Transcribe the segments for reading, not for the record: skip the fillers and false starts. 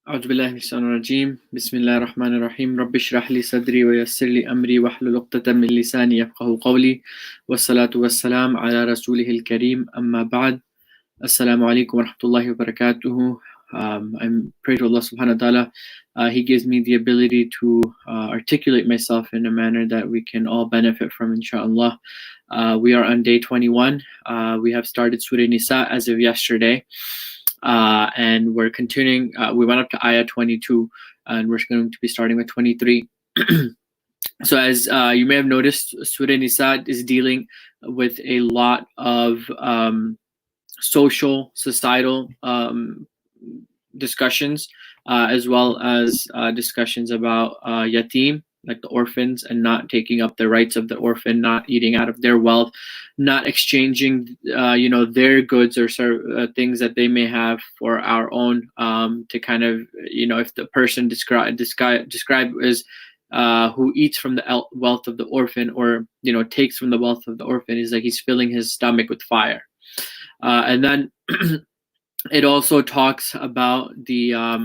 أعوذ بالله من الشيطان الرجيم بسم الله الرحمن الرحيم رب اشرح لي صدري ويسر لي أمري واحلل عقدة من لساني يفقهوا قولي والصلاة والسلام على رسوله الكريم أما بعد Assalamu alaikum wa rahmatullahi wa barakatuhu. I'm praying to Allah subhanahu wa ta'ala. He gives me the ability to articulate myself in a manner that we can all benefit from, inshallah. We are on day 21. We have started Surah Nisa as of yesterday. And we're continuing. We went up to ayah 22, and we're going to be starting with 23. So as you may have noticed, Surah Nisa is dealing with a lot of social, societal discussions, as well as discussions about yatim, like the orphans, and not taking up the rights of the orphan, not eating out of their wealth, not exchanging, their goods or things that they may have for our own, to kind of, if the person described as who eats from the wealth of the orphan, or takes from the wealth of the orphan, is like he's filling his stomach with fire. And then it also talks about the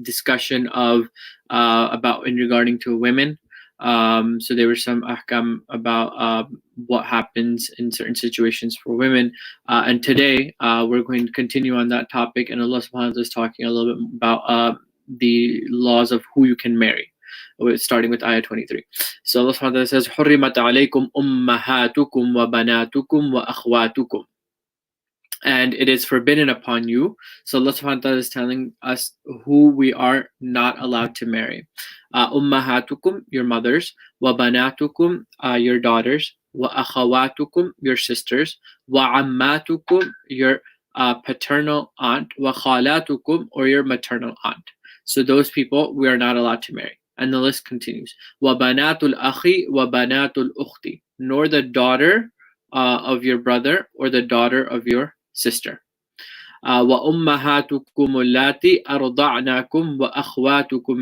discussion of about in regarding to women. So there were some ahkam about what happens in certain situations for women. And today we're going to continue on that topic, and Allah subhanahu wa ta'ala is talking a little bit about the laws of who you can marry. We're starting with ayah 23. So Allah subhanahu wa ta'ala says, حُرِّمَتْ عَلَيْكُمْ أُمَّهَاتُكُمْ وَبَنَاتُكُمْ وَأَخْوَاتُكُمْ. And it is forbidden upon you. So Allah subhanahu wa ta'ala is telling us who we are not allowed to marry. Ummahatukum, your mothers, wa banatukum, your daughters, wa akhawatukum, your sisters, wa ammatukum, your paternal aunt, wa khalatukum, or your maternal aunt. So those people we are not allowed to marry. And the list continues. Wa banatul akhi wa banatul ukhti, nor the daughter of your brother or the daughter of your sister. وَأُمَّهَاتُكُمُ اللَّاتِي أَرْضَعْنَكُمْ وَأَخْوَاتُكُمْ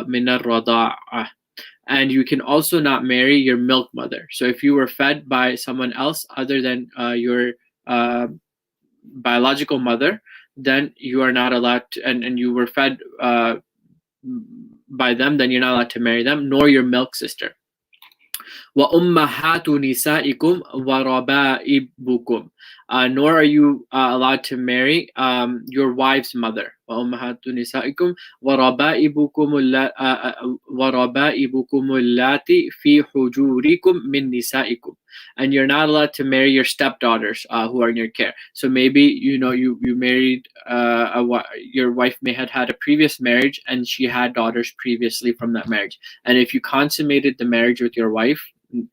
مِنَ الرَّضَاعَةِ. And you can also not marry your milk mother. So if you were fed by someone else other than your biological mother, then you are not allowed to, and you were fed by them, then you're not allowed to marry them, nor your milk sister. وَأُمَّهَاتُ نِسَائِكُمْ وَرَبَائِبُكُمْ. Nor are you allowed to marry your wife's mother. وَأُمَّهَاتُ نِسَائِكُمْ وَرَبَائِبُكُمُ اللَّاتِي فِي حُجُورِكُمْ مِنْ نِسَائِكُمْ. And you're not allowed to marry your stepdaughters who are in your care. So maybe you married your wife may have had a previous marriage, and she had daughters previously from that marriage. And if you consummated the marriage with your wife,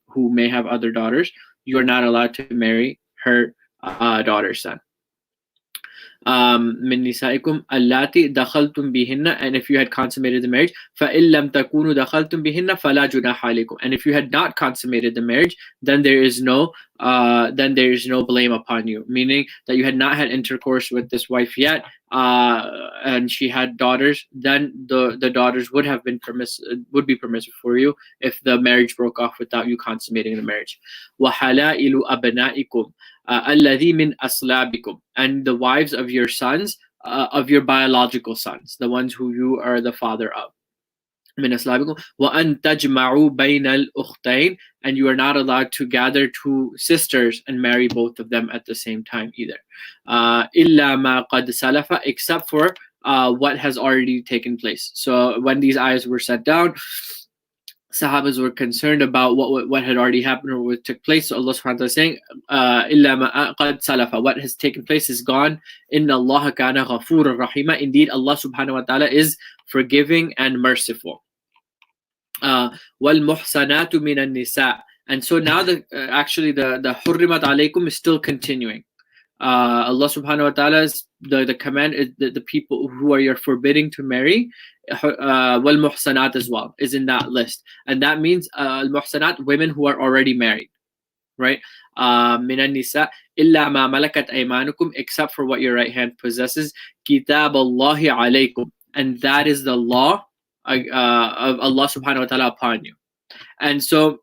who may have other daughters, you are not allowed to marry her daughters then. من نسائكم اللاتي دخلتم بهن, and if you had consummated the marriage, فإن لم تكونوا دخلتم بهن فلا جناح عليكم. And if you had not consummated the marriage, then there is no blame upon you, meaning that you had not had intercourse with this wife yet, and she had daughters, then the daughters would be permissive for you if the marriage broke off without you consummating the marriage. وحلائل أبنائكم الذي من أصلابكم, and the wives of your sons, of your biological sons, the ones who you are the father of. من أصلابكم وأن تجمعوا بين الأختين, and you are not allowed to gather two sisters and marry both of them at the same time either. إلا ما قد سلف, except for what has already taken place. So when these ayahs were set down, Sahabas were concerned about what had already happened or what took place. So Allah subhanahu wa ta'ala is saying, إِلَّا مَا قَدْ سَلَفَ, what has taken place is gone. إِنَّ اللَّهَ كَانَ غَفُورًا رَحِيمًا, indeed Allah subhanahu wa ta'ala is forgiving and merciful. وَالْمُحْسَنَاتُ مِنَ النِّسَاءِ. And so now the حُرِّمَتْ عَلَيْكُمْ is still continuing. Allah subhanahu wa ta'ala's the command is the people who are you're forbidding to marry, wal muhsanat as well is in that list, and that means al muhsanat, women who are already married, right? Minan nisa illa ma malakat aymanukum, except for what your right hand possesses. Kitab Allahi alaykum, and that is the law of Allah subhanahu wa ta'ala upon you. And so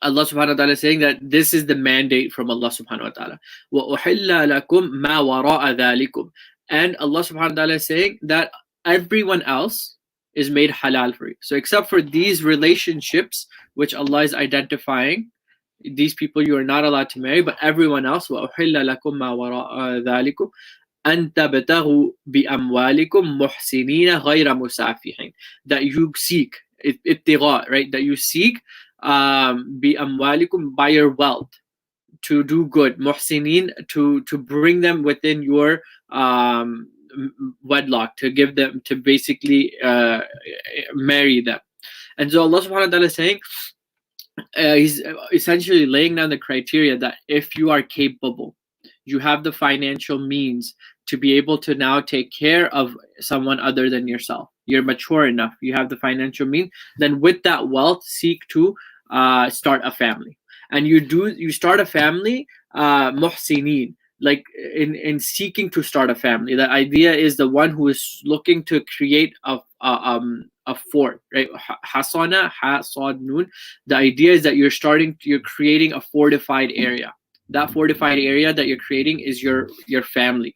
Allah subhanahu wa ta'ala is saying that this is the mandate from Allah subhanahu wa ta'ala. وَأُحِلَّ لَكُمْ مَا وَرَاءَ ذَلِكُمْ. And Allah subhanahu wa ta'ala is saying that everyone else is made halal for you. So except for these relationships which Allah is identifying, these people you are not allowed to marry, but everyone else, وَأُحِلَّ لَكُمْ مَا وَرَاءَ ذَلِكُمْ أن تبتغوا بأموالكم محسنين غير مسافحين, that you seek ابتغاء, right, that you seek بأموالكم, by your wealth, to do good, muhsinin, to bring them within your wedlock, to give them, to basically marry them. And so Allah subhanahu wa ta'ala is saying, he's essentially laying down the criteria that if you are capable, you have the financial means to be able to now take care of someone other than yourself, you're mature enough, you have the financial means, then with that wealth seek to start a family. And you start a family muhsinin, like in seeking to start a family. The idea is the one who is looking to create a fort, right? Hasana, ha, sad, nun. The idea is that you're creating a fortified area. That fortified area that you're creating is your family,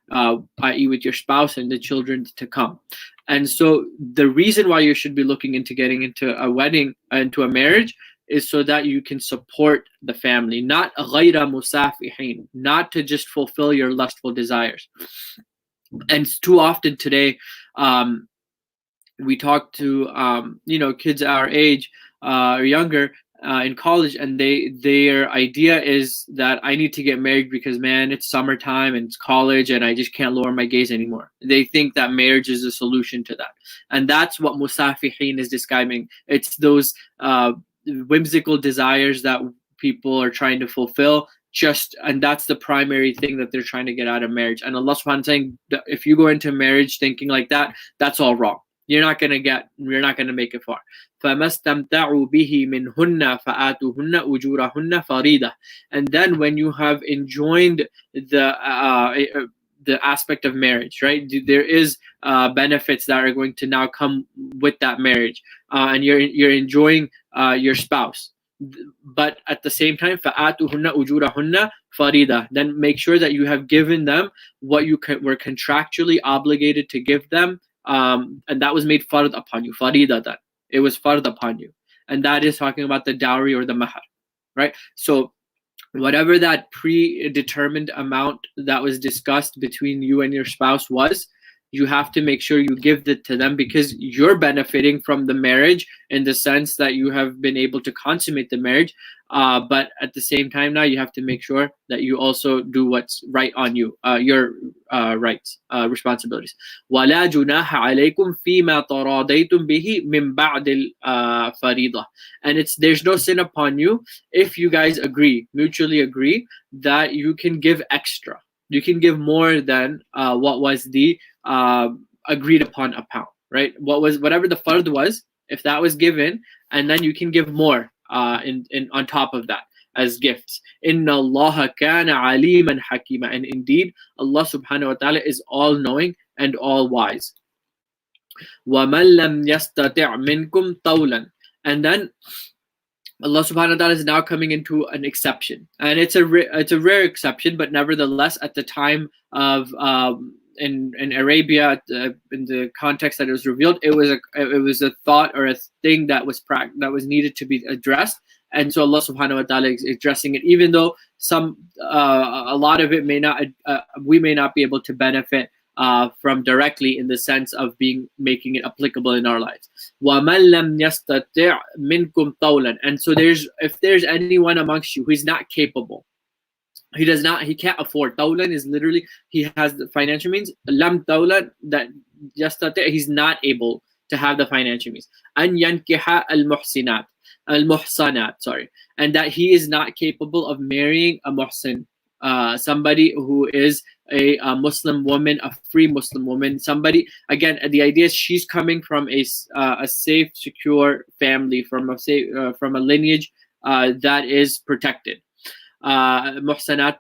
i.e. with your spouse and the children to come. And so the reason why you should be looking into getting into a wedding, into a marriage, is so that you can support the family, not ghayra musafihin, not to just fulfill your lustful desires. And too often today, we talk to kids our age or younger, in college, and their idea is that I need to get married because, man, it's summertime and it's college and I just can't lower my gaze anymore. They think that marriage is a solution to that, and that's what musafihin is describing. It's those whimsical desires that people are trying to fulfill, and that's the primary thing that they're trying to get out of marriage. And Allah subhanahu wa ta'ala is saying that if you go into marriage thinking like that, that's all wrong. You're not gonna make it far. فَمَسْتَمْتَعُوا بِهِ مِنْهُنَّ فَآتُوهُنَّ أُجُورَهُنَّ فَرِيضَةً. And then when you have enjoyed the aspect of marriage, right? There is benefits that are going to now come with that marriage, and you're enjoying your spouse. But at the same time, فَآتُوهُنَّ أُجُورَهُنَّ فَرِيضَةً. Then make sure that you have given them what you were contractually obligated to give them. And that was made fard upon you, faridatan. It was fard upon you, and that is talking about the dowry or the mahar, right? So whatever that predetermined amount that was discussed between you and your spouse was, you have to make sure you give it to them, because you're benefiting from the marriage in the sense that you have been able to consummate the marriage. But at the same time, now you have to make sure that you also do what's right on you, your rights, responsibilities. وَلَا جُنَاحَ عَلَيْكُمْ فِي مَا تَرَاضَيْتُمْ بِهِ مِنْ بَعْدِ الْفَرِيضَةِ. And there's no sin upon you if you guys mutually agree, that you can give extra. You can give more than what was the agreed upon amount, right? Whatever the fard was, if that was given, and then you can give more in on top of that as gifts. Inna Allah kana aliman hakima. And indeed, Allah subhanahu wa ta'ala is all knowing and all wise. وَمَن لَمْ يَسْتَطِعْ مِنْكُمْ طَوْلًا. And then Allah subhanahu wa ta'ala is now coming into an exception, and it's a rare exception, but nevertheless, at the time of in Arabia, in the context that it was revealed, it was a thought or a thing that was needed to be addressed, and so Allah subhanahu wa ta'ala is addressing it, even though a lot of it we may not be able to benefit from directly, in the sense of making it applicable in our lives. وَمَن لَمْ يَسْتَطِعْ مِنْكُمْ طَوْلًا. And so if there's anyone amongst you who is not capable, he can't afford. Tawlan is literally, he has the financial means. Lam tawlan, that yastati', he's not able to have the financial means. An yankiha al-muhsanat, sorry. And that he is not capable of marrying a muhsin, somebody who is a Muslim woman, a free Muslim woman, somebody, again, the idea is she's coming from a safe, secure family, from a lineage that is protected. محسنات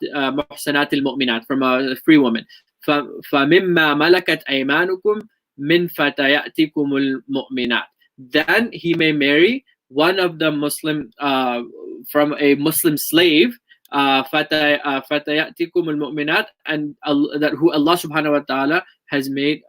المؤمنات, from a free woman. فمما ملكت أيمانكم من فتياتكم المؤمنات. Then he may marry one of the Muslim from a Muslim slave, فَتَيَأْتِكُمُ الْمُؤْمِنَاتِ, and that who Allah subhanahu wa ta'ala has made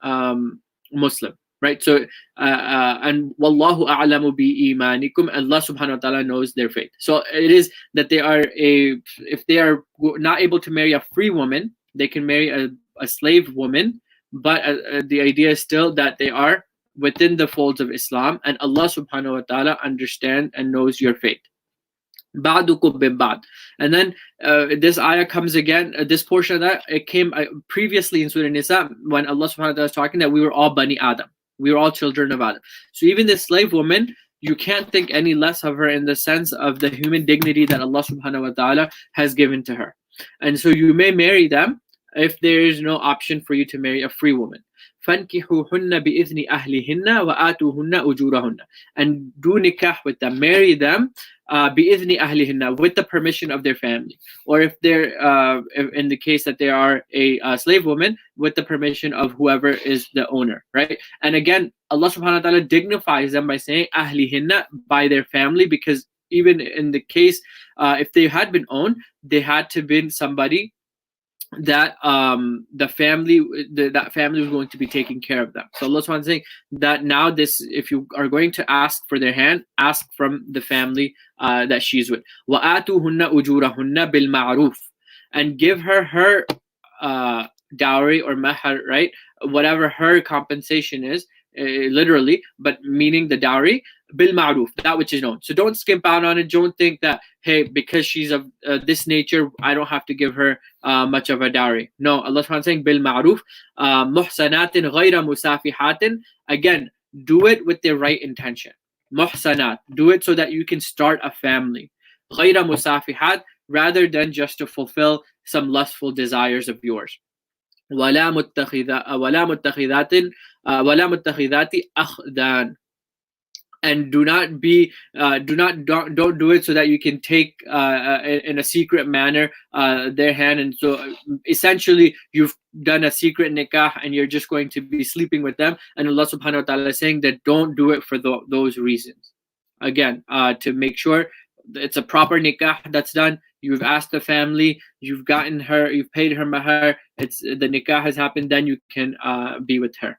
Muslim, right? So and wallahu a'lamu bi imanikum, Allah subhanahu wa ta'ala knows their faith. So it is that they are if they are not able to marry a free woman, they can marry a slave woman, but the idea is still that they are within the folds of Islam, and Allah subhanahu wa ta'ala understands and knows your fate. Ba'dukum bin ba'd. And then this ayah comes again, this portion of that, it came previously in Surah Nisa when Allah subhanahu wa ta'ala was talking that we were all Bani Adam. We were all children of Adam. So even this slave woman, you can't think any less of her in the sense of the human dignity that Allah subhanahu wa ta'ala has given to her. And so you may marry them if there is no option for you to marry a free woman. فَانْكِحُوهُنَّ بِإِذْنِ أَهْلِهِنَّ وَآتُوهُنَّ أُجُورَهُنَّ, and do nikah with them, marry them بِإِذْنِ أَهْلِهِنَّ, with the permission of their family, or if they're in the case that they are a slave woman, with the permission of whoever is the owner, right? And again, Allah subhanahu wa ta'ala dignifies them by saying أَهْلِهِنَّ, by their family, because even in the case if they had been owned, they had to be somebody that the family that family was going to be taking care of them. So Allah subhanahu wa ta'ala saying that now this, if you are going to ask for their hand, ask from the family that she's with. وَآتُوهُنَّ أُجُورَهُنَّ بِالْمَعْرُوفِ, and give her dowry or mahar, right? Whatever her compensation is, literally, but meaning the dowry, bil ma'ruf, that which is known. So don't skimp out on it. Don't think that, hey, because she's of this nature, I don't have to give her much of a dowry. No, Allah subhanahu wa ta'ala saying bil ma'ruf, muhsanatin ghayra musafihatin. Again, do it with the right intention. Muhsanat, do it so that you can start a family. Ghayra musafihat, rather than just to fulfill some lustful desires of yours. ولا متخذات أخدان, and don't do it so that you can take in a secret manner their hand. And so essentially you've done a secret nikah and you're just going to be sleeping with them, and Allah subhanahu wa ta'ala is saying that don't do it for those reasons. Again, to make sure it's a proper nikah that's done. You've asked the family, you've gotten her, you've paid her mahar, it's the nikah has happened, then you can be with her.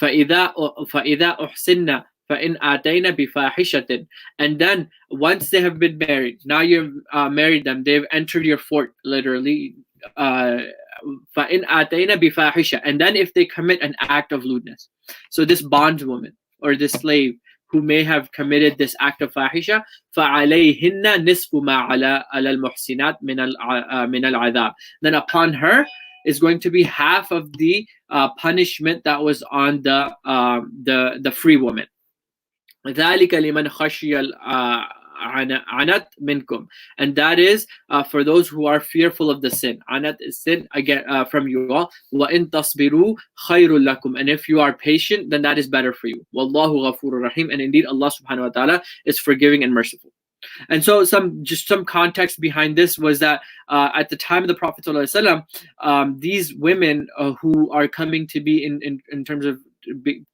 فَإِذَا أُحْسِنَّ فَإِنْ آتَيْنَ بِفَاحِشَةٍ, and then once they have been married, now you've married them, they've entered your fort, literally. فَإِنْ آتَيْنَ بِفَاحِشَةٍ, and then if they commit an act of lewdness, so this bondwoman or this slave who may have committed this act of fahisha, فَعَلَيْهِنَّ نِصْفُ مَا عَلَى الْمُحْسِنَاتِ مِنَ الْعَذَابِ, then upon her is going to be half of the punishment that was on the free woman. ذَلِكَ لِمَنْ خَشِيَ anat minkum, and that is for those who are fearful of the sin. Anat is sin, again from you all. وَإِن تَصْبِرُوا خَيْرٌ لَكُمْ, and if you are patient, then that is better for you. وَاللَّهُ غَفُورٌ rahim, and indeed Allah subhanahu wa ta'ala is forgiving and merciful. And so some context behind this was that at the time of the Prophet ﷺ, these women who are coming to be in terms of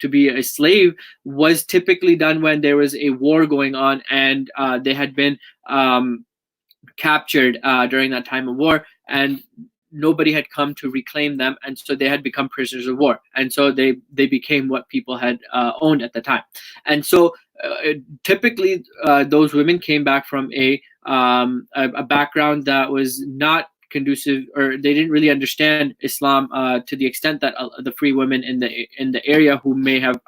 to be a slave was typically done when there was a war going on, and they had been captured during that time of war, and nobody had come to reclaim them, and so they had become prisoners of war, and so they became what people had owned at the time. And so typically those women came back from a background that was not conducive, or they didn't really understand Islam to the extent that the free women in the area who may have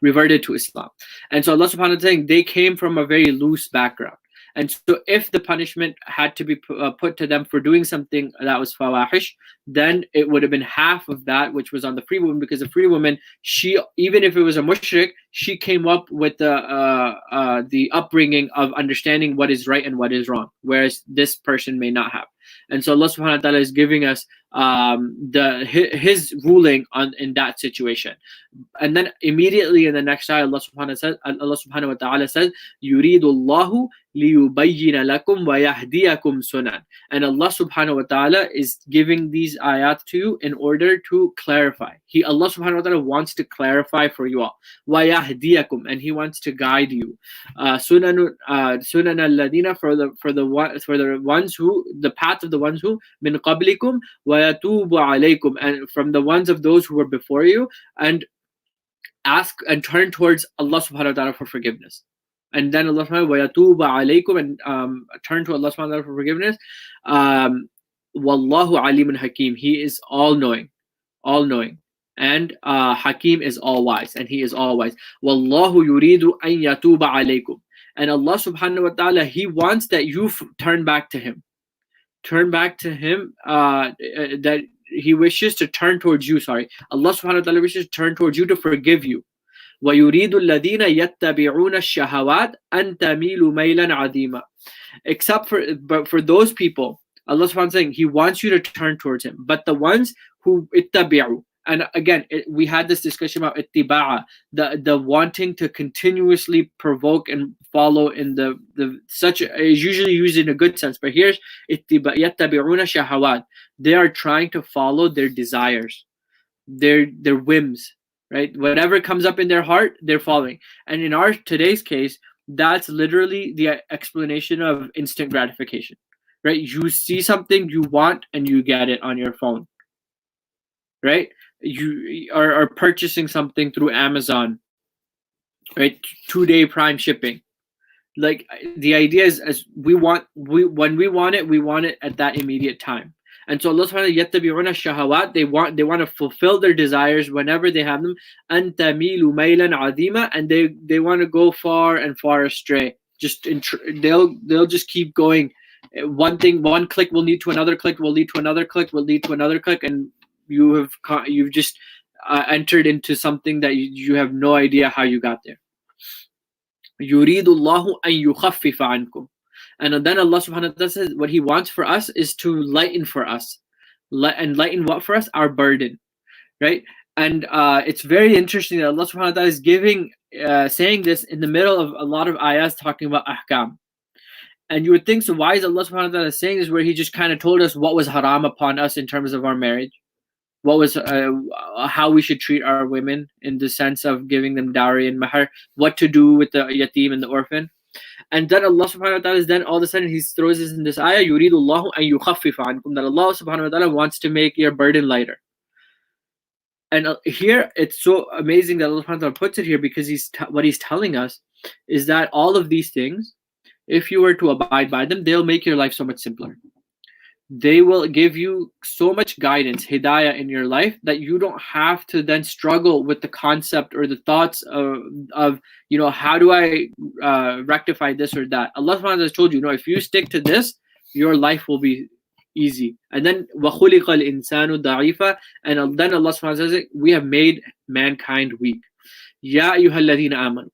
reverted to Islam. And so Allah subhanahu wa ta'ala is saying they came from a very loose background. And so if the punishment had to be put to them for doing something that was fawahish, then it would have been half of that which was on the free woman, because the free woman, she, even if it was a mushrik, she came up with the upbringing of understanding what is right and what is wrong, whereas this person may not have. And so Allah subhanahu wa ta'ala is giving us his ruling on in that situation. And then immediately in the next ayah, Allah subhanahu wa ta'ala says, يُرِيدُ اللَّهُ لِيُبَيِّنَ لَكُمْ وَيَهْدِيَكُمْ سُنَنًا. And Allah subhanahu wa ta'ala is giving these ayat to you in order to clarify. Allah subhanahu wa ta'ala wants to clarify for you all. وَيَهْدِيَكُمْ, and He wants to guide you. سُنَنَ الَّذِينَ, for the ones who, the path of the ones who, مِنْ قَبْلِكُمْ وَيَتُوبُ عَلَيْكُمْ, and from the ones of those who were before you, and ask and turn towards Allah subhanahu wa ta'ala for forgiveness. And then Allah subhanahu wa ta'ala, وَيَتُوبَ عَلَيْكُمْ, and turn to Allah subhanahu wa ta'ala for forgiveness. وَاللَّهُ عَلِيمٌ حَكِيمٌ. He is all-knowing. And Hakim is all-wise, and He is all-wise. وَاللَّهُ يُرِيدُ أَن يَتُوبَ عَلَيْكُمْ. And Allah subhanahu wa ta'ala, He wants that you turn back to Him. Turn back to Him, that He wishes to turn towards you, Allah subhanahu wa ta'ala wishes to turn towards you to forgive you. وَيُرِيدُ الَّذِينَ يَتَّبِعُونَ الشَّهَوَاتِ أَن تَمِيلُوا مَيْلًا عَظِيمًا. But for those people, Allah subhanahu wa ta'ala is saying He wants you to turn towards Him. But the ones who ittabi'u, and again, we had this discussion about ittiba'a, the wanting to continuously provoke and follow in the such is usually used in a good sense, but here's yattabi'una shahawat. They are trying to follow their desires, their whims, right? Whatever comes up in their heart, they're following. And in our today's case, that's literally the explanation of instant gratification, right? You see something you want and you get it on your phone, right? You are purchasing something through Amazon, right? 2-day prime shipping. Like, the idea is, as when we want it at that immediate time. And so Allah subhanahu wa ta'ala, shahawat, they want to fulfill their desires whenever they have them. أَن تَمِيلُوا مَيْلًا عَظِيمًا, and they want to go far and far astray. They'll just keep going. One click will lead to another click, will lead to another click, will lead to another click, and you've just entered into something that you have no idea how you got there. يُرِيدُ اللَّهُ أَن يُخَفِّفَ عَنْكُمْ. And then Allah subhanahu wa ta'ala says what He wants for us is to lighten for us. And lighten what for us? Our burden, right? And it's very interesting that Allah subhanahu wa ta'ala is saying this in the middle of a lot of ayahs talking about ahkam. And you would think, so why is Allah subhanahu wa ta'ala saying this where He just kind of told us what was haram upon us in terms of our marriage? What was how we should treat our women in the sense of giving them dowry and mahar, what to do with the yatim and the orphan. And then Allah subhanahu wa ta'ala is then all of a sudden He throws this in this ayah, يُرِيدُ اللَّهُ أَن يُخَفِّفَ عَنْكُمْ, that Allah subhanahu wa ta'ala wants to make your burden lighter. And here it's so amazing that Allah subhanahu wa ta'ala puts it here, because what He's telling us is that all of these things, if you were to abide by them, they'll make your life so much simpler. They will give you so much guidance, hidayah in your life, that you don't have to then struggle with the concept or the thoughts of how do I rectify this or that. Allah subhanahu wa ta'ala has told you, if you stick to this, your life will be easy. And then وَخُلِقَ الْإِنسَانُ ضَعِيفًا, and then Allah subhanahu wa ta'ala says, we have made mankind weak. يَا أَيُّهَا الَّذِينَ آمَنُوا.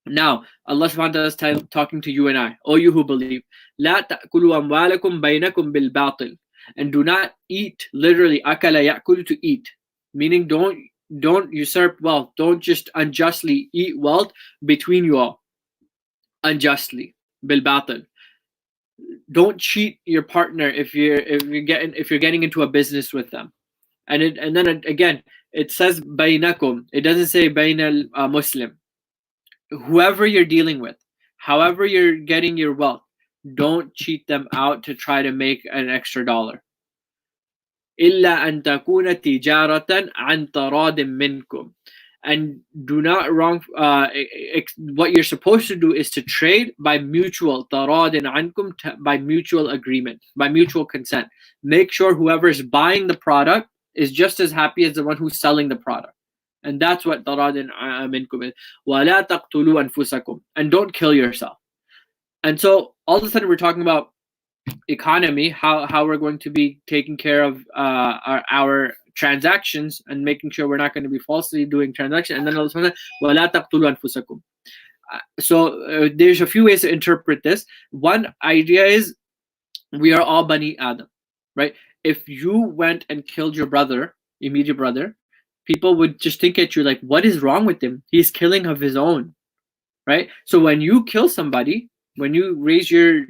Now, Allah subhanahu wa ta'ala is talking to you and I, O you who believe. لَا تَأْكُلُوا أَمْوَالَكُمْ بَيْنَكُمْ بِالْبَاطِلِ. And do not eat, literally, أَكَلَ يَأْكُلُ, to eat. Meaning, don't usurp wealth. Don't just unjustly eat wealth between you all. Unjustly. بِالْبَاطِلِ. Don't cheat your partner if you're getting into a business with them. And then again, it says بَيْنَكُمْ. It doesn't say بَيْنَ الْمُسْلِمِ. Whoever you're dealing with, however you're getting your wealth, don't cheat them out to try to make an extra dollar. إِلَّا أَن تَكُونَ تِجَارَةً عَن تَرَادٍ مِّنْكُمْ. And do not wrong. What you're supposed to do is to trade by mutual تَرَادٍ عَنْكُمْ, by mutual agreement, by mutual consent. Make sure whoever's buying the product is just as happy as the one who's selling the product. And that's what تَرَادٍ مِّنْكُم is. وَلَا تَقْتُلُوا أَنفُسَكُمْ. And don't kill yourself. And so all of a sudden we're talking about economy, how we're going to be taking care of our transactions and making sure we're not going to be falsely doing transactions. And then all of a sudden, وَلَا تَقْتُلُوا أَنفُسَكُمْ. So there's a few ways to interpret this. One idea is we are all Bani Adam, right? if you went and killed your brother, immediate brother, people would just think at you like, what is wrong with him? He's killing of his own, right? So when you kill somebody, when you raise your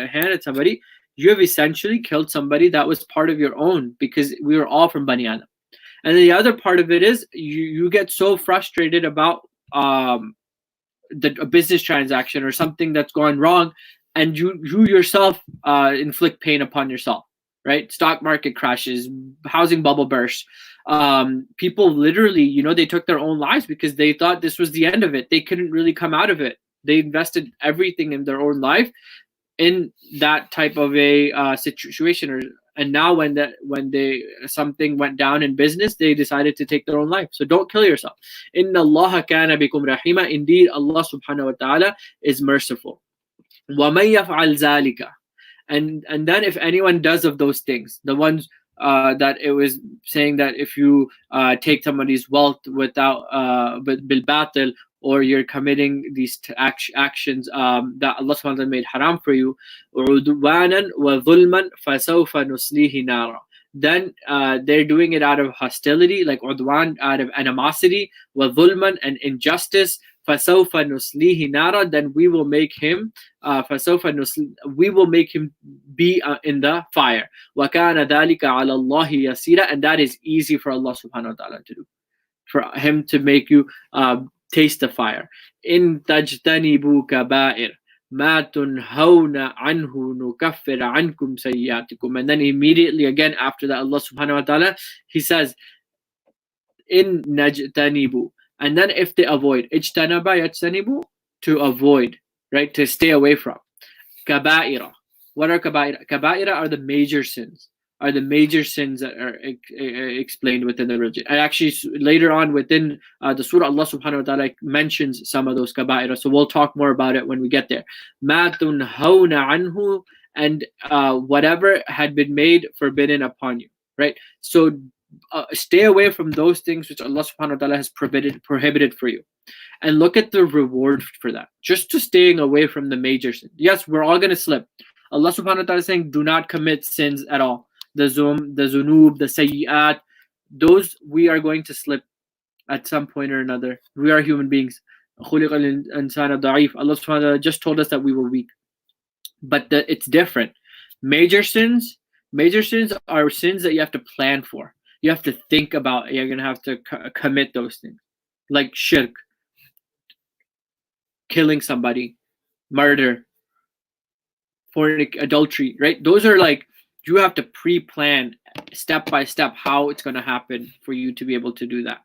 hand at somebody, you have essentially killed somebody that was part of your own, because we were all from Bani Adam. And the other part of it is you get so frustrated about a business transaction or something that's gone wrong, and you yourself inflict pain upon yourself, right? Stock market crashes, housing bubble bursts. People literally, they took their own lives because they thought this was the end of it. They couldn't really come out of it. They invested everything in their own life in that type of a situation. And now when they something went down in business, they decided to take their own life. So don't kill yourself. Inna Allah kana bikum rahima. Indeed, Allah subhanahu wa ta'ala is merciful. وَمَن يَفْعَلْ ذَلِكَ. And then if anyone does of those things, the ones that it was saying that if you take somebody's wealth without bil batil, or you're committing these actions that Allah subhanahu wa ta'ala made haram for you, عُدْوَانًا وَظُلْمًا فَسَوْفَ نُصْلِيهِ نَارًا. Then they're doing it out of hostility, like udwan, out of animosity, وَظُلْمًا, and injustice, فَسَوْفَ نُصْلِيهِ نَارًا. Then we will make him we will make him be in the fire. وَكَانَ ذَلِكَ عَلَى اللَّهِ يَسِيرًا. And that is easy for Allah subhanahu wa ta'ala to do, for him to make you taste the fire. In tajtanibu kaba'ir ma tunhawna anhu nukaffir ankum sayyatikum. And then immediately again after that, Allah subhanahu wa ta'ala, he says, in najtanibu. And then if they avoid, ijtanaba yajtanibu, to avoid, right, to stay away from. Kaba'ira. What are kaba'ira? Kaba'ira are the major sins. Are the major sins that are explained within the religion. And actually later on within the surah, Allah subhanahu wa ta'ala mentions some of those kaba'ira. So we'll talk more about it when we get there. Ma tunhawna anhu. And whatever had been made forbidden upon you, right? So stay away from those things which Allah subhanahu wa ta'ala has prohibited for you. And look at the reward for that. Just to staying away from the major sins. Yes, we're all going to slip. Allah subhanahu wa ta'ala is saying, do not commit sins at all. The zunub, the sayyi'at, those we are going to slip at some point or another. We are human beings. خُلِقَ الْإِنسَانَ ضَعِيفٌ. Allah subhanahu wa ta'ala just told us that we were weak. But it's different. Major sins are sins that you have to plan for. You have to think about. You're going to have to commit those things. Like shirk, killing somebody, murder, adultery, right? Those are like, you have to pre-plan step by step how it's going to happen for you to be able to do that.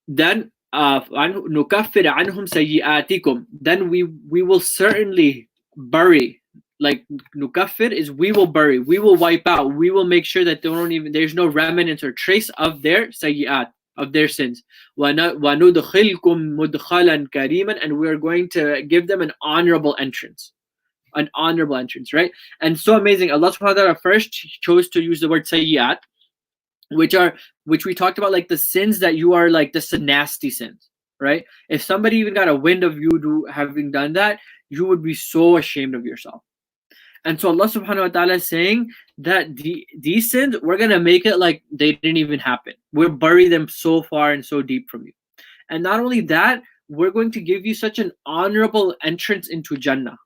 Then nukaffir anhum sayyi'atikum. Then we will certainly bury. Like nukaffir is we will bury, we will wipe out, we will make sure that there's no remnants or trace of their sayyi'at, of their sins. وَنُدْخِلْكُمْ مُدْخَلًا كَرِيمًا. And we're going to give them an honorable entrance. An honorable entrance, right? And so amazing. Allah subhanahu wa ta'ala first chose to use the word sayyi'at, which we talked about, like the sins that you are like the nasty sins, right? If somebody even got a wind of you having done that, you would be so ashamed of yourself. And so Allah subhanahu wa ta'ala is saying that these sins, we're going to make it like they didn't even happen. We'll bury them so far and so deep from you. And not only that, we're going to give you such an honorable entrance into Jannah,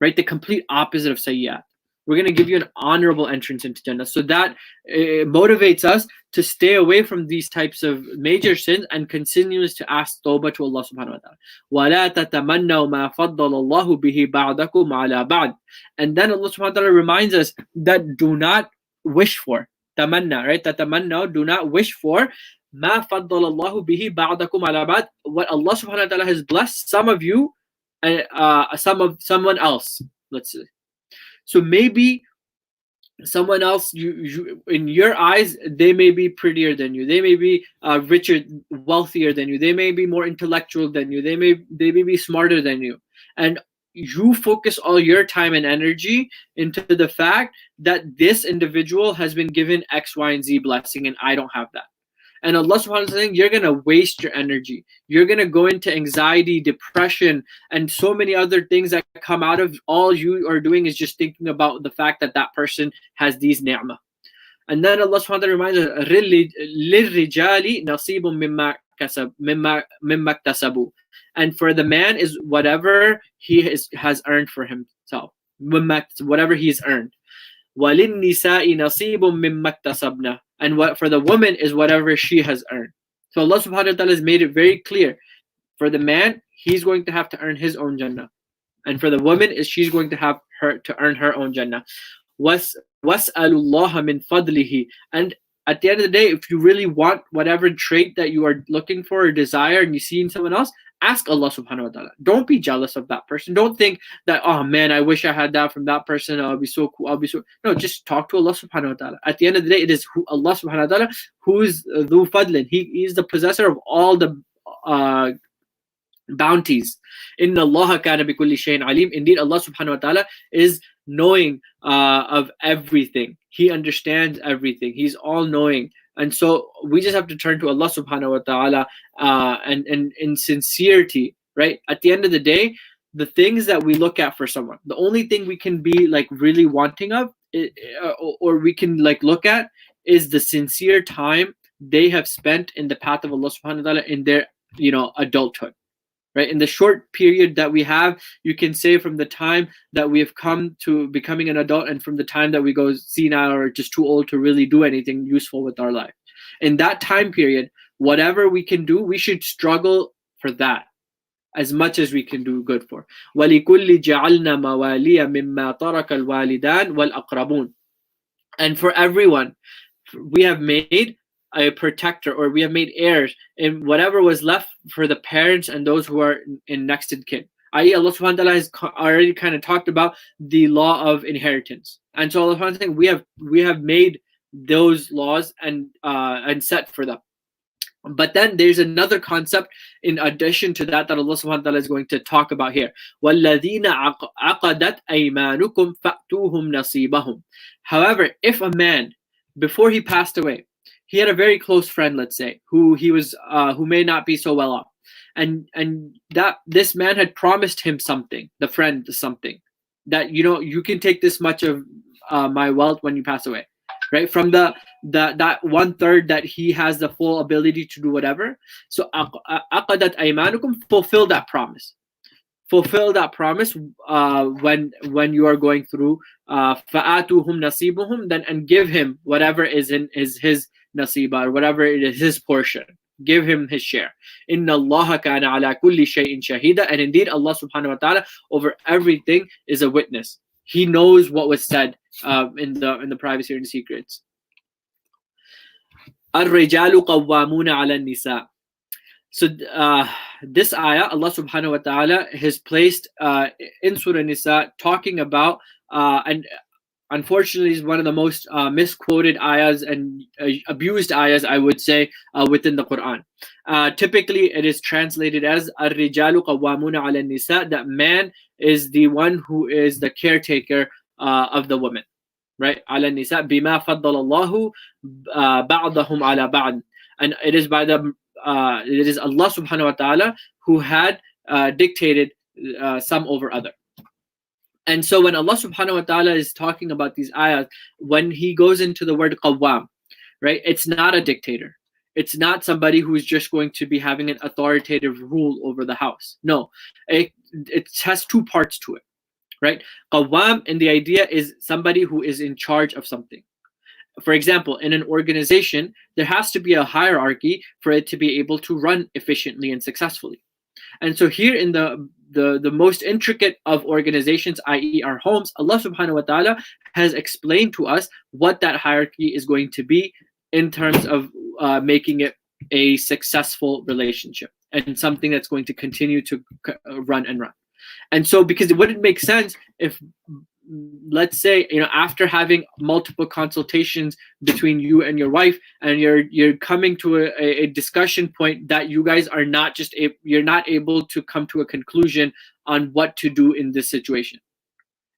right? The complete opposite of sayyat. We're going to give you an honorable entrance into Jannah. So that motivates us to stay away from these types of major sins and continues to ask tawbah to Allah subhanahu wa ta'ala. وَلَا تَتَمَنَّوْا مَا فَضَّلَ اللَّهُ بِهِ بَعْدَكُمْ عَلَى بَعْدٍ. And then Allah subhanahu wa ta'ala reminds us that do not wish for. Tamanna, right? Tatamanna, do not wish for مَا فَضَّلَ اللَّهُ بِهِ بَعْدَكُمْ عَلَى بَعْدٍ. What Allah subhanahu wa ta'ala has blessed some of you and someone else, let's say. So maybe someone else, you in your eyes, they may be prettier than you. They may be richer, wealthier than you. They may be more intellectual than you. They may be smarter than you. And you focus all your time and energy into the fact that this individual has been given X, Y, and Z blessing, and I don't have that. And Allah subhanahu wa ta'ala is saying, you're going to waste your energy. You're going to go into anxiety, depression, and so many other things that come out of all you are doing is just thinking about the fact that that person has these ni'mah. And then Allah subhanahu wa ta'ala reminds us, لِلرِّجَالِ نَصِيبٌ مِمَّا اكْتَسَبُوا. And for the man is whatever he has earned for himself. Whatever he's earned. وَلِلنِّسَاءِ نَصِيبٌ مِمَّا اكْتَسَبْنَا. And what for the woman is whatever she has earned. So Allah subhanahu wa ta'ala has made it very clear. For the man, he's going to have to earn his own Jannah. And for the woman, she's going to have to earn her own Jannah. وَاسْأَلُوا اللَّهَ مِنْ فَضْلِهِ. And at the end of the day, if you really want whatever trait that you are looking for or desire and you see in someone else, ask Allah subhanahu wa ta'ala. Don't be jealous of that person. Don't think that, oh man, I wish I had that from that person. I'll be so cool. No, just talk to Allah subhanahu wa ta'ala. At the end of the day, it is Allah subhanahu wa ta'ala who is dhu fadlin. He is the possessor of all the bounties. Inna Allah kana bi kulli shay'in alim. Indeed, Allah subhanahu wa ta'ala is knowing of everything. He understands everything. He's all knowing. And so we just have to turn to Allah subhanahu wa ta'ala and in sincerity, right? At the end of the day, the things that we look at for someone, the only thing we can be like really wanting of or we can like look at is the sincere time they have spent in the path of Allah subhanahu wa ta'ala in their adulthood. Right, in the short period that we have, you can say from the time that we have come to becoming an adult and from the time that we go senile or just too old to really do anything useful with our life. In that time period, whatever we can do, we should struggle for that as much as we can do good for. وَلِكُلِّ جَعَلْنَا مَوَالِيَ مِمَّا تَرَكَ الْوَالِدَانِ وَالْأَقْرَبُونَ. And for everyone, we have made a protector, or we have made heirs in whatever was left for the parents and those who are in next in kin. I.e., Allah subhanahu wa ta'ala has already kind of talked about the law of inheritance. And so Allah subhanahu wa ta'ala, we have made those laws and set for them. But then there's another concept in addition to that Allah subhanahu wa ta'ala is going to talk about here. وَالَّذِينَ عَقَدَتْ أَيْمَانُكُمْ فَأْتُوهُمْ نَصِيبَهُم. However, if a man, before he passed away, he had a very close friend, let's say, who may not be so well off, and that this man had promised him something, the friend something, that you can take this much of my wealth when you pass away, right? From that 1/3 that he has the full ability to do whatever. So aqadat aymanukum, fulfill that promise. Fulfill that promise when you are going through fa'atuhum nasibuhum, then and give him whatever is in his nasiba, or whatever it is his portion. Give him his share. Inna Allah kana ala kulli shay'in shahida. And indeed Allah subhanahu wa ta'ala over everything is a witness. He knows what was said in the privacy and secrets. Ar-rijalu qawwamuna ala nisa. So this ayah, Allah subhanahu wa ta'ala has placed in Surah Nisa, talking about and unfortunately is one of the most misquoted ayahs and abused ayahs, I would say, within the Quran. Typically it is translated as Ar-rijalu qawwamuna ala nisa, that man is the one who is the caretaker of the woman, right? Ala nisa bima faddala Allahu ba'dahum ala ba'd. And it is it is Allah subhanahu wa ta'ala who had dictated some over other. And so when Allah subhanahu wa ta'ala is talking about these ayahs, when he goes into the word qawwam, right, it's not a dictator. It's not somebody who is just going to be having an authoritative rule over the house. No, it has two parts to it, right? Qawwam, and the idea is somebody who is in charge of something. For example, in an organization, there has to be a hierarchy for it to be able to run efficiently and successfully. And so here in the most intricate of organizations, i.e. our homes, Allah subhanahu wa ta'ala has explained to us what that hierarchy is going to be in terms of making it a successful relationship and something that's going to continue to run and run. And so because it wouldn't make sense if, let's say, after having multiple consultations between you and your wife, and you're coming to a discussion point that you guys are not you're not able to come to a conclusion on what to do in this situation,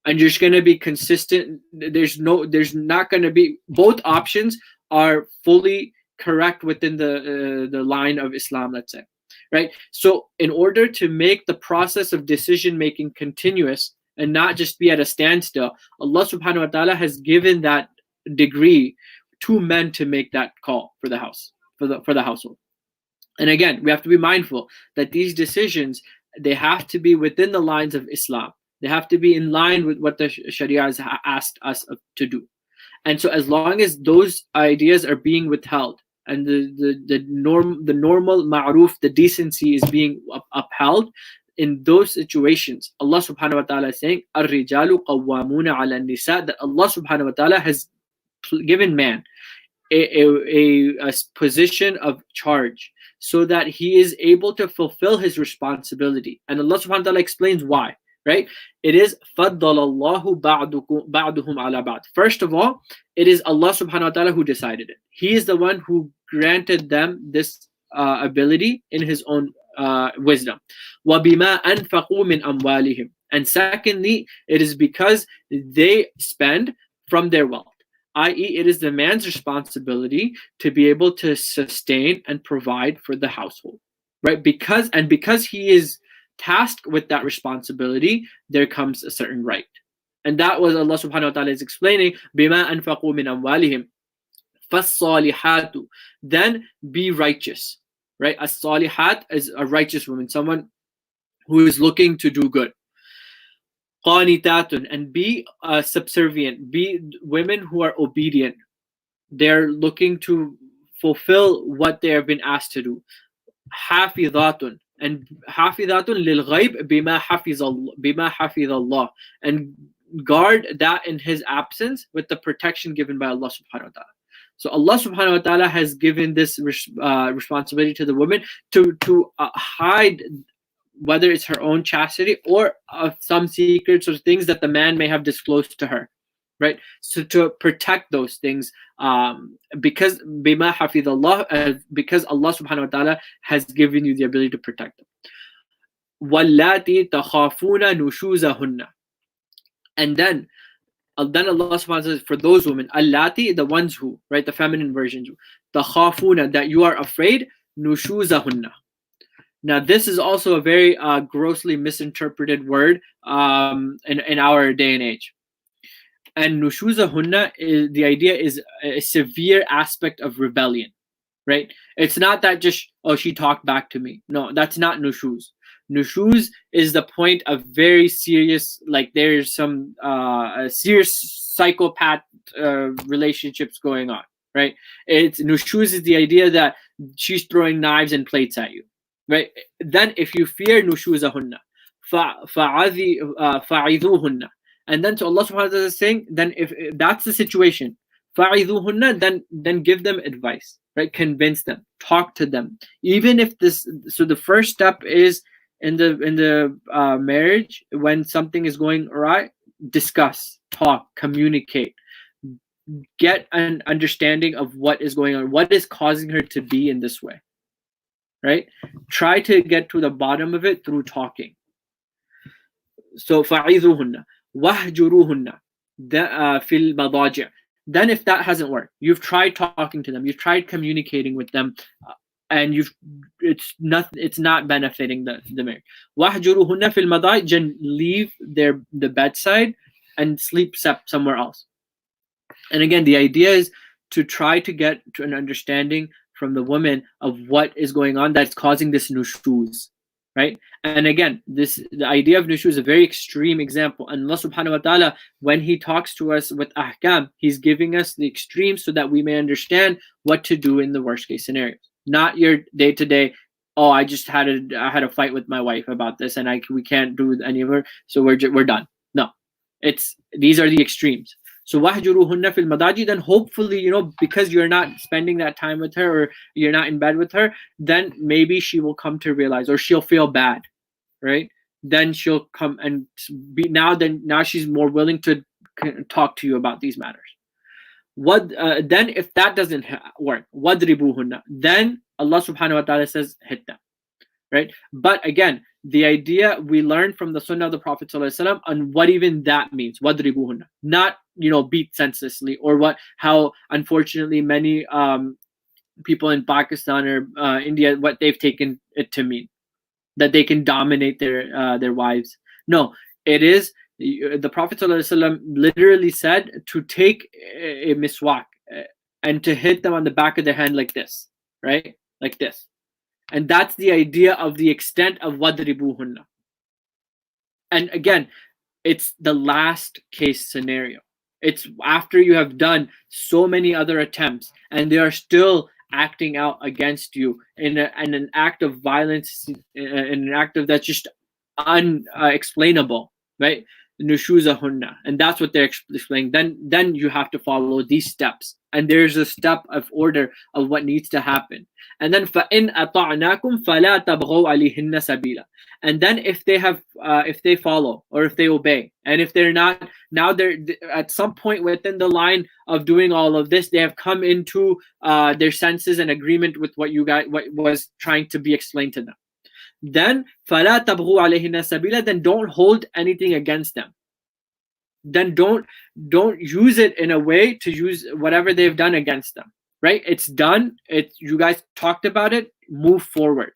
and you're just going to be consistent. There's not going to be, both options are fully correct within the line of Islam, let's say, right? So in order to make the process of decision making continuous and not just be at a standstill, Allah subhanahu wa ta'ala has given that degree to men to make that call for the house, for the household. And again, we have to be mindful that these decisions, they have to be within the lines of Islam. They have to be in line with what the Sharia has asked us to do. And so as long as those ideas are being withheld and the normal ma'ruf, the decency is being upheld, in those situations, Allah subhanahu wa ta'ala is saying, Ar-rijalu qawwamuna ala nisa, that Allah subhanahu wa ta'ala has given man a position of charge so that he is able to fulfill his responsibility. And Allah subhanahu wa ta'ala explains why, right? It is فَضَّلَ اللَّهُ بَعْدُهُمْ عَلَى بَعْدٍ. First of all, it is Allah subhanahu wa ta'ala who decided it. He is the one who granted them this ability in his own wisdom. وَبِمَا أَنفَقُوا مِنْ أَمْوَالِهِمْ. And secondly, it is because they spend from their wealth, i.e., it is the man's responsibility to be able to sustain and provide for the household, right? Because he is tasked with that responsibility, there comes a certain right. And that was Allah subhanahu wa ta'ala is explaining, بِمَا أَنفَقُوا مِنْ أَمْوَالِهِمْ فَالصَّالِحَاتُ. Then be righteous, right? As-salihat is a righteous woman, someone who is looking to do good. Qanitatun, and be subservient, be women who are obedient. They're looking to fulfill what they have been asked to do. Hafizatun, and hafizatun lil ghaib bima hafiz Allah, and guard that in his absence with the protection given by Allah subhanahu wa ta'ala. So Allah subhanahu wa ta'ala has given this responsibility to the woman to hide, whether it's her own chastity or some secrets or things that the man may have disclosed to her, right? So to protect those things, because bima hafidh Allah, because Allah subhanahu wa ta'ala has given you the ability to protect them. وَاللَّاتِي تَخَافُونَ نُشُوزَهُنَّ. And then Allah subhanahu wa ta'ala says, for those women, allati, the ones who, right, the feminine versions, takhafuna, that you are afraid, nushuzahunna. Now this is also a very grossly misinterpreted word in our day and age. And nushuzahunna, the idea is a severe aspect of rebellion, right? It's not that just, oh, she talked back to me. No, that's not nushuz. Nushuz is the point of very serious, like there's some serious psychopath relationships going on, right? It's nushuz is the idea that she's throwing knives and plates at you, right? Then if you fear nushuzahunna, fa'idhuhunna, and then so Allah subhanahu wa ta'ala is saying, then if that's the situation, fa'idhuhunna, then give them advice, right? Convince them, talk to them, even if this. So the first step is in the marriage, when something is going right, discuss, talk, communicate, get an understanding of what is going on, what is causing her to be in this way, right? Try to get to the bottom of it through talking. So فَعِذُوهُنَّ وَهْجُرُوهُنَّ فِي الْمَضَاجِعِ. Then if that hasn't worked, you've tried talking to them, you've tried communicating with them, and it's not benefiting the marriage. وَهْجُرُوهُنَّ فِي الْمَضَاجِعِ, leave the bedside and sleep somewhere else. And again, the idea is to try to get to an understanding from the woman of what is going on that's causing this nushuz, right? And again, the idea of nushuz is a very extreme example. And Allah subhanahu wa ta'ala, when He talks to us with ahkam, He's giving us the extremes so that we may understand what to do in the worst case scenarios. Not your day-to-day, oh, I had a fight with my wife about this and we can't do any of her, so we're done. No, these are the extremes. So wahjuruhunna fil madaji, then hopefully, because you're not spending that time with her or you're not in bed with her, then maybe she will come to realize, or she'll feel bad, right? Then she'll come and now she's more willing to talk to you about these matters. Then if that doesn't work, wadribuhunna, then Allah subhanahu wa ta'ala says hit them, right? But again, the idea we learn from the sunnah of the Prophet ﷺ on what even that means, wadribuhunna, not beat senselessly, or how unfortunately many people in Pakistan or India, what they've taken it to mean, that they can dominate their wives. No, it is the Prophet ﷺ literally said to take a miswak and to hit them on the back of their hand like this, right? Like this. And that's the idea of the extent of wadribuhunna. And again, it's the last case scenario. It's after you have done so many other attempts and they are still acting out against you in an act of violence, in an act of that's just unexplainable, right? Nushuzahunna, and that's what they're explaining. Then you have to follow these steps, and there's a step of order of what needs to happen. And then فَإِنْ أَطَعْنَاكُمْ فَلَا تَبْغَوْا عَلَيْهِنَّ سَبِيلًا. And then if they follow or if they obey, and if they're not, now they're at some point within the line of doing all of this, they have come into their senses and agreement with what was trying to be explained to them. Then فَلَا تَبْغُوا عَلَيْهِنَّ سَبِيلًا, then don't hold anything against them. Then don't use it in a way to use whatever they've done against them. Right? It's done. You guys talked about it. Move forward.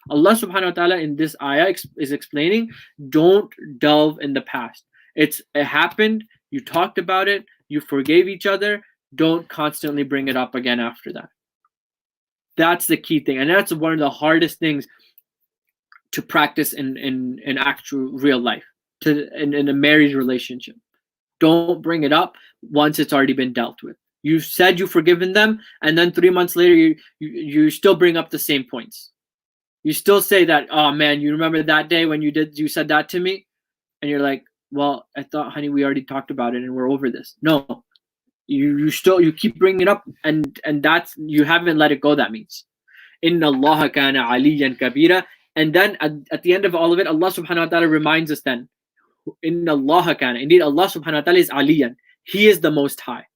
Allah subhanahu wa ta'ala in this ayah is explaining, don't delve in the past. It happened, you talked about it, you forgave each other, don't constantly bring it up again after that. That's the key thing. And that's one of the hardest things to practice in actual real life, in a marriage relationship. Don't bring it up once it's already been dealt with. You said you've forgiven them, and then 3 months later you still bring up the same points. You still say that, oh man, you remember that day when you said that to me? And you're like, well, I thought, honey, we already talked about it and we're over this. No, you keep bringing it up, and that's, you haven't let it go. That means inna Allah kana aliyan kabira. And then at the end of all of it, Allah subhanahu wa ta'ala reminds us then, inna Allah kana, indeed Allah subhanahu wa ta'ala is aliyan, he is the most high,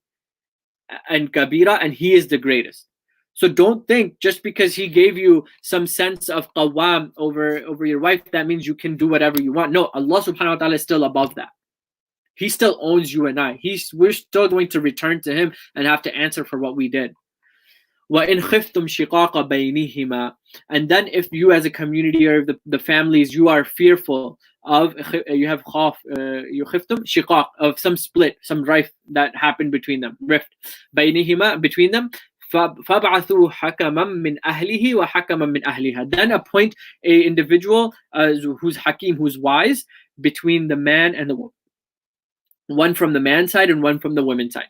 and kabira, and he is the greatest. So don't think just because he gave you some sense of qawwam over your wife, that means you can do whatever you want. No, Allah subhanahu wa ta'ala is still above that. He still owns you and I. We're still going to return to him and have to answer for what we did. وَإِنْ خِفْتُمْ شِقَاقَ بَيْنِهِمَا. And then if you as a community or the families, you are fearful of, you have khaf, you khiftum shiqaq, of some split, some rift that happened between them, rift بَيْنِهِمَا, between them, فَابْعَثُوا حَكَمًا مِنْ أَهْلِهِ وَحَكَمًا مِنْ أَهْلِهَا. Then appoint a individual who's hakim, who's wise, between the man and the woman. One from the man's side and one from the woman's side.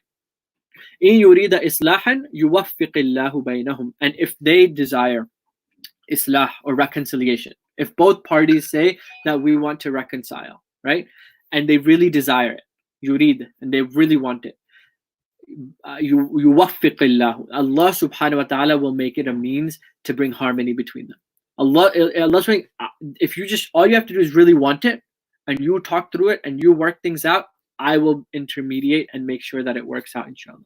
إِن يُرِيدَ إِصْلَاحًا يُوَفِّقِ اللَّهُ بَيْنَهُم. And if they desire islah or reconciliation, if both parties say that we want to reconcile, right, and they really desire it, yurid, and they really want it, يُوَفِّقِ اللَّهُ, Allah subhanahu wa ta'ala will make it a means to bring harmony between them. Allah if you just, all you have to do is really want it, and you talk through it and you work things out, I will intermediate and make sure that it works out, inshallah.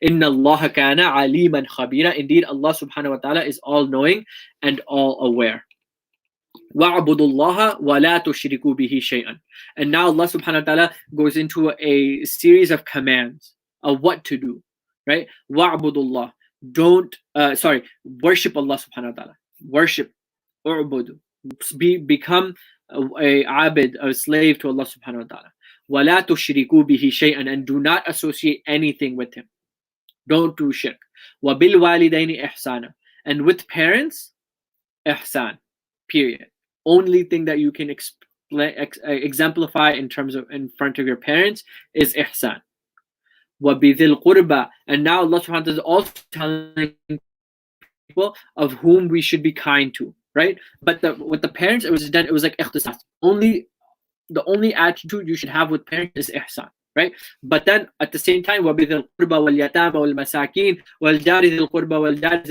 Inna Allah kana aliman khabira. Indeed, Allah subhanahu wa ta'ala is all knowing and all aware. وَاعْبُدُوا اللَّهَ وَلَا تُشْرِكُوا بِهِ شَيْئًا. And now Allah subhanahu wa ta'ala goes into a series of commands of what to do, right? وَاعْبُدُوا اللَّهَ. Worship Allah subhanahu wa ta'ala. Worship. U'budu. Become a abid, a slave to Allah subhanahu wa ta'ala. وَلَا تُشْرِكُوا بِهِ شَيْئًا. And do not associate anything with him. Don't do shirk. وَبِالْوَالِدَيْنِ إِحْسَانًا. And with parents, ihsan. Period. Only thing that you can exemplify in terms of in front of your parents is ihsan. وَبِذِي الْقُرْبَى. And now Allah subhanahu wa ta'ala is also telling people of whom we should be kind to, right? But with the parents, it was like ikhtisas. The only attitude you should have with parents is ihsan, right? But then at the same time, وَبِذِي الْقُرْبَى وَالْيَتَامَى وَالْمَسَاكِينَ وَالْجَارِ ذِي الْقُرْبَى وَالْجَارِ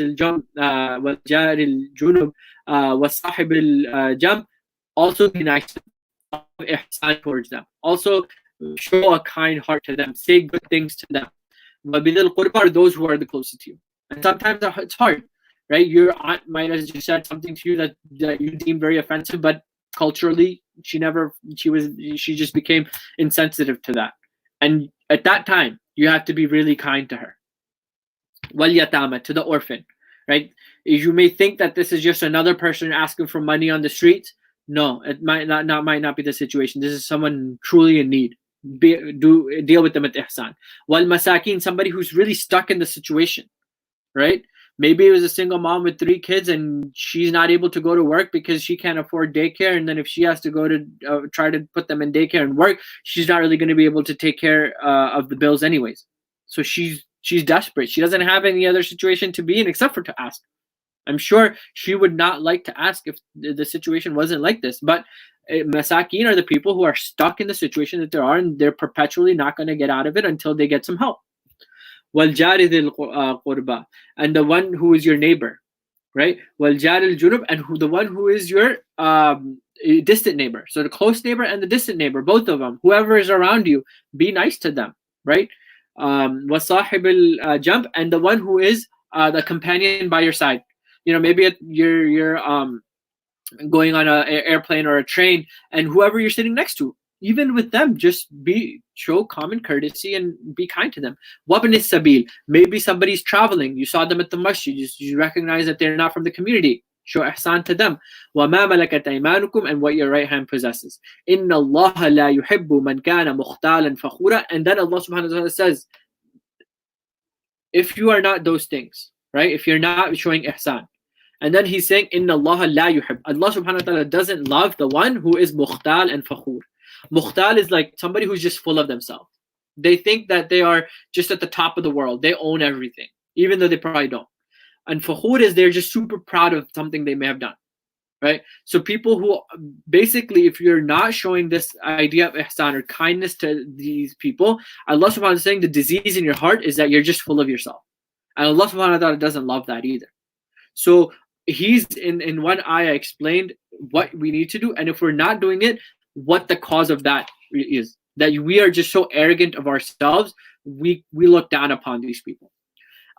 الْجُنُبِ وَصَاحِبِ الْجَنْبِ. Also be nice to them, ihsan towards them. Also show a kind heart to them. Say good things to them. وَبِذِي الْقُرْبَى are those who are the closest to you. And sometimes it's hard, right? Your aunt might have just said something to you that you deem very offensive, but culturally she just became insensitive to that, and at that time you have to be really kind to her. Wal yatama, to the orphan, right? You may think that this is just another person asking for money on the streets. No, it might not be the situation. This is someone truly in need. Deal with them at ihsan. Wal masakin, somebody who's really stuck in the situation, right? Maybe it was a single mom with 3 kids and she's not able to go to work because she can't afford daycare. And then if she has to go to try to put them in daycare and work, she's not really going to be able to take care of the bills anyways. So she's desperate. She doesn't have any other situation to be in except for to ask. I'm sure she would not like to ask if the situation wasn't like this. But masakin are the people who are stuck in the situation that they are, and they're perpetually not going to get out of it until they get some help. وَالْجَارِ ذِي الْقُرْبَى, and the one who is your neighbor, right? وَالْجَارِ الْجُنُبِ, and the one who is your distant neighbor. So the close neighbor and the distant neighbor, both of them, whoever is around you, be nice to them, right? وَصَاحِبِ الْجَنْبِ, and the one who is the companion by your side. You know, maybe you're going on an airplane or a train, and whoever you're sitting next to, even with them, just show common courtesy and be kind to them. Wabn sabil, maybe somebody's traveling, you saw them at the masjid, you recognize that they're not from the community, show ihsan to them. وَمَا مَلَكَتْ أَيْمَانُكُمْ, and what your right hand possesses. إِنَّ اللَّهَ لَا يُحِبُّ مَنْ كَانَ مُخْتَالًا فَخُورًا, and then Allah subhanahu wa ta'ala says, if you are not those things, right? If you're not showing ihsan, and then he's saying, Inna Allah la yuhib. Allah subhanahu wa ta'ala doesn't love the one who is mukhtal and fakhur. Mukhtal is like somebody who's just full of themselves. They think that they are just at the top of the world. They own everything, even though they probably don't. And fakhur is they're just super proud of something they may have done, right? So people who basically, if you're not showing this idea of ihsan or kindness to these people, Allah subhanahu wa ta'ala is saying the disease in your heart is that you're just full of yourself. And Allah subhanahu wa ta'ala doesn't love that either. So he's in one ayah explained what we need to do, and if we're not doing it, what the cause of that is. That we are just so arrogant of ourselves, we look down upon these people.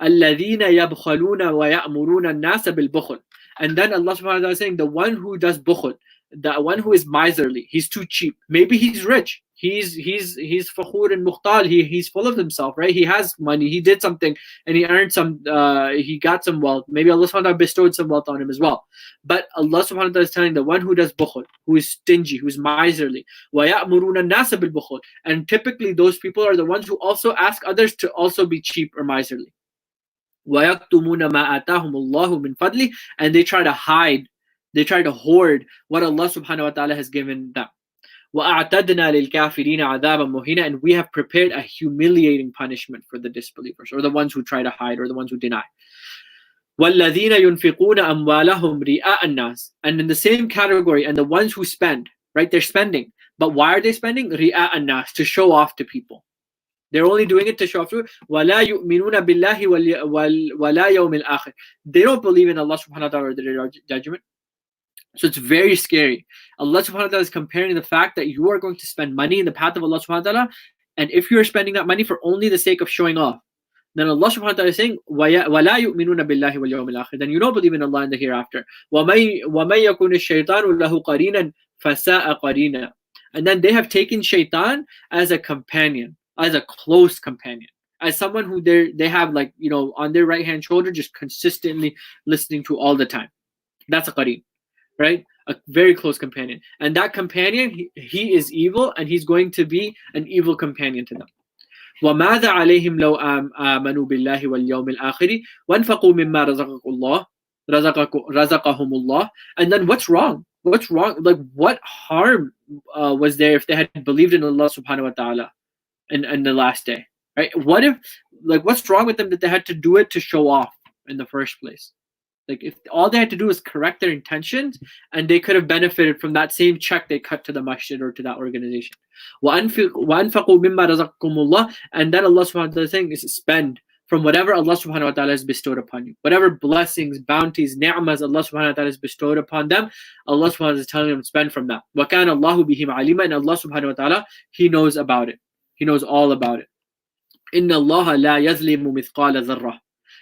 الَّذِينَ يَبْخَلُونَ وَيَأْمُرُونَ النَّاسَ بِالْبُخْلِ, and then Allah subhanahu wa ta'ala is saying the one who does bukhl, the one who is miserly, he's too cheap. Maybe he's rich, he's fakhur and mukhtal, he's full of himself, right? He has money, he did something and he earned some, he got some wealth. Maybe Allah subhanahu wa ta'ala bestowed some wealth on him as well. But Allah subhanahu wa ta'ala is telling the one who does bukhl, who is stingy, who is miserly, وَيَأْمُرُونَ النَّاسَ بِالْبُخْلِ, and typically those people are the ones who also ask others to also be cheap or miserly. وَيَكْتُمُونَ مَا آتَاهُمُ اللَّهُ مِنْ فَضْلِهِ, and they try to hide, they try to hoard what Allah subhanahu wa ta'ala has given them. وَأَعْتَدْنَا لِلْكَافِرِينَ عَذَابًا مُهِينًا, and we have prepared a humiliating punishment for the disbelievers, or the ones who try to hide, or the ones who deny. وَالَّذِينَ يُنْفِقُونَ أَمْوَالَهُمْ رِئَاءَ النَّاسِ, and in the same category, and the ones who spend, right? They're spending, but why are they spending? رِئَاءَ النَّاسِ, to show off to people. They're only doing it to show off to it. وَلَا يُؤْمِنُونَ بِاللَّهِ وَلَا يَوْمِ الْآخِرِ, they don't believe in Allah subhanahu wa ta'ala or the judgment. So it's very scary. Allah subhanahu wa ta'ala is comparing the fact that you are going to spend money in the path of Allah subhanahu wa ta'ala, and if you're spending that money for only the sake of showing off, then Allah subhanahu wa ta'ala is saying, وَلَا يُؤْمِنُونَ بِاللَّهِ وَالْيَوْمِ الْآخِرِ, then you don't believe in Allah in the hereafter. وَمَن يَكُنِ الشَّيْطَانُ لَهُ قَرِينًا فَسَاءَ قَرِينًا, and then they have taken shaitan as a companion, as a close companion, as someone who they have, like, you know, on their right hand shoulder, just consistently listening to all the time. That's a qareen, right? A very close companion. And that companion, he is evil, and he's going to be an evil companion to them. وَمَاذَا عَلَيْهِمْ لَوْ آمَنُوا بِاللَّهِ وَالْيَوْمِ الْآخِرِ وَانْفَقُوا مِمَّا رَزَقَهُمُ اللَّهِ, and then what's wrong? What's wrong? Like, what harm was there if they had believed in Allah subhanahu wa ta'ala in the last day, right? What if, like, what's wrong with them that they had to do it to show off in the first place? Like, if all they had to do was correct their intentions, and they could have benefited from that same check they cut to the masjid or to that organization. وَأَنْفَقُوا مِمَّا رَزَقَكُمُ اللَّهِ, and then Allah subhanahu wa ta'ala is saying is spend from whatever Allah subhanahu wa ta'ala has bestowed upon you. Whatever blessings, bounties, ni'mas Allah subhanahu wa ta'ala has bestowed upon them, Allah subhanahu wa ta'ala is telling them spend from that. وَكَانَ اللَّهُ بِهِمْ عَلِيمًا, and Allah subhanahu wa ta'ala, He knows about it. He knows all about it. إِنَّ اللَّهَ لَا يَظْلِمُ مِثْقَالَ ذَرَّةٍ,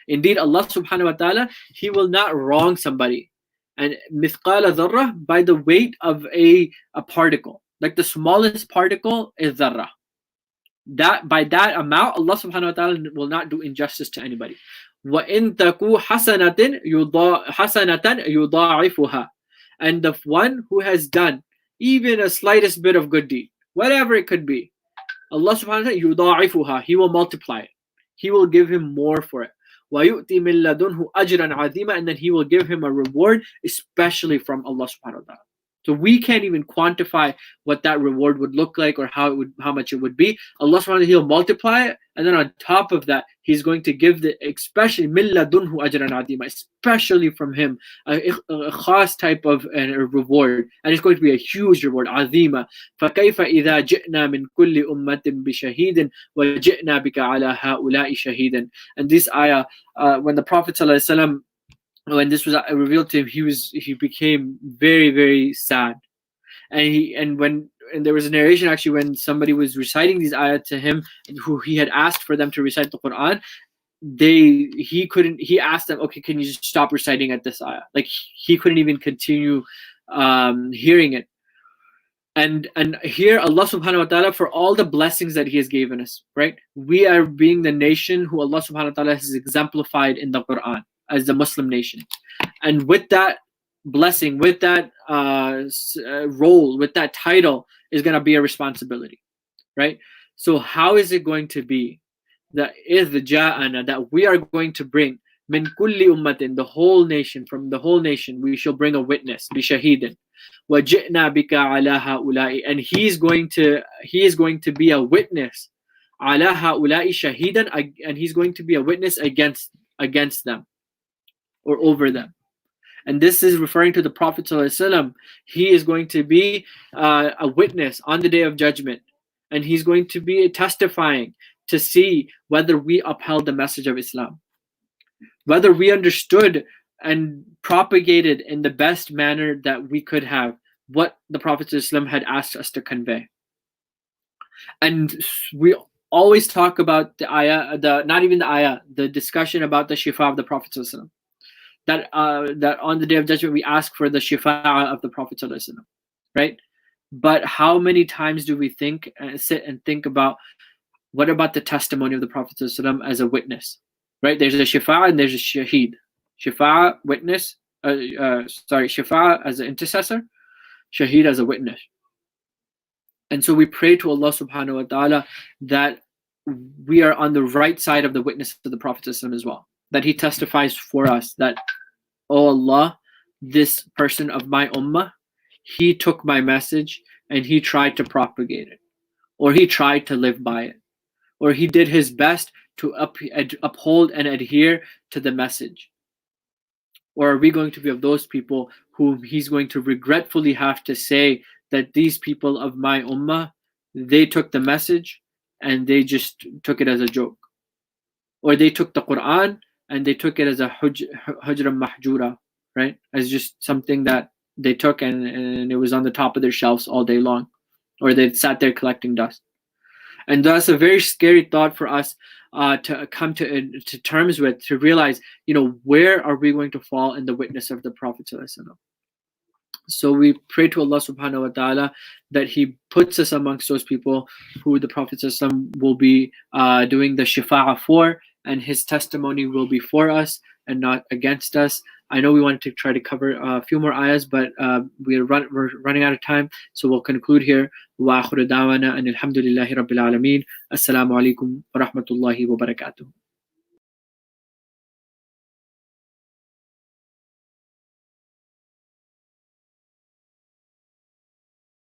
indeed Allah subhanahu wa ta'ala, He will not wrong somebody. And mithqala dharra, by the weight of a particle, like the smallest particle is dharra. That by that amount, Allah subhanahu wa ta'ala will not do injustice to anybody. وَإِن تَكُوا حَسَنَةً يُضَاعِفُهَا. And the one who has done even a slightest bit of good deed, whatever it could be, Allah subhanahu wa ta'ala يُضَاعِفُهَا, He will multiply it. He will give him more for it. وَيُؤْتِ مِن لَدُنْهُ أَجْرًا عَظِيمًا. And then He will give him a reward, especially from Allah subhanahu wa ta'ala. So we can't even quantify what that reward would look like or how much it would be. Allah subhanahu wa ta'ala, He'll multiply it, and then on top of that, He's going to give especially مِن لَدُنْهُ أَجْرًا عَظِيمًا, especially from Him, a khas type of a reward, and it's going to be a huge reward, عظيمة. فَكَيْفَ إِذَا جِئْنَا مِن كُلِّ أُمَّةٍ بِشَهِيدٍ وَجِئْنَا بِكَ عَلَى هَؤُلَاءِ شَهِيدًا. And this ayah, when the Prophet ﷺ, when this was revealed to him, he became very, very sad. And there was a narration actually when somebody was reciting these ayat to him, who he had asked for them to recite the Quran, he asked them, okay, can you just stop reciting at this ayah? Like he couldn't even continue hearing it. And here Allah subhanahu wa ta'ala, for all the blessings that He has given us, right? We are being the nation who Allah subhanahu wa ta'ala has exemplified in the Quran as the Muslim nation. And with that blessing, with that role, with that title, is going to be a responsibility, right? So how is it going to be that that we are going to bring min kulli ummatin, the whole nation, from the whole nation, we shall bring a witness, bi shahidin, وَجِئْنَا بِكَ عَلَى هَؤُلَاءِ. And he is going to be a witness, عَلَى هَؤُلَاءِ شَهِيدًا, and he's going to be a witness against them or over them. And this is referring to the Prophet ﷺ. He is going to be a witness on the Day of Judgment, and he's going to be testifying to see whether we upheld the message of Islam, whether we understood and propagated in the best manner that we could have what the Prophet ﷺ had asked us to convey. And we always talk about the ayah, not even the ayah, the discussion about the shifa of the Prophet ﷺ. That on the Day of Judgment we ask for the shifa of the Prophet ﷺ, right? But how many times do we sit and think about, what about the testimony of the Prophet ﷺ as a witness, right? There's a shifa and there's a shaheed. Shifa, witness, shifa as an intercessor, shaheed as a witness. And so we pray to Allah subhanahu wa ta'ala that we are on the right side of the witness of the Prophet ﷺ as well. That he testifies for us that, oh Allah, this person of my ummah, he took my message and he tried to propagate it, or he tried to live by it, or he did his best to uphold and adhere to the message. Or are we going to be of those people whom he's going to regretfully have to say that these people of my ummah, they took the message and they just took it as a joke, or they took the Quran and they took it as a hujra mahjura, right? As just something that they took and it was on the top of their shelves all day long, or they sat there collecting dust. And that's a very scary thought for us to come to terms with, to realize, where are we going to fall in the witness of the Prophet ﷺ? So we pray to Allah subhanahu wa ta'ala that He puts us amongst those people who the Prophet ﷺ will be doing the shifa'ah for, and his testimony will be for us and not against us. I know we wanted to try to cover a few more ayahs, but we're running out of time, so we'll conclude here. Wa akhiru da'wana and alhamdulillahi rabbil alameen. Assalamu alaikum wa rahmatullahi wa barakatuh.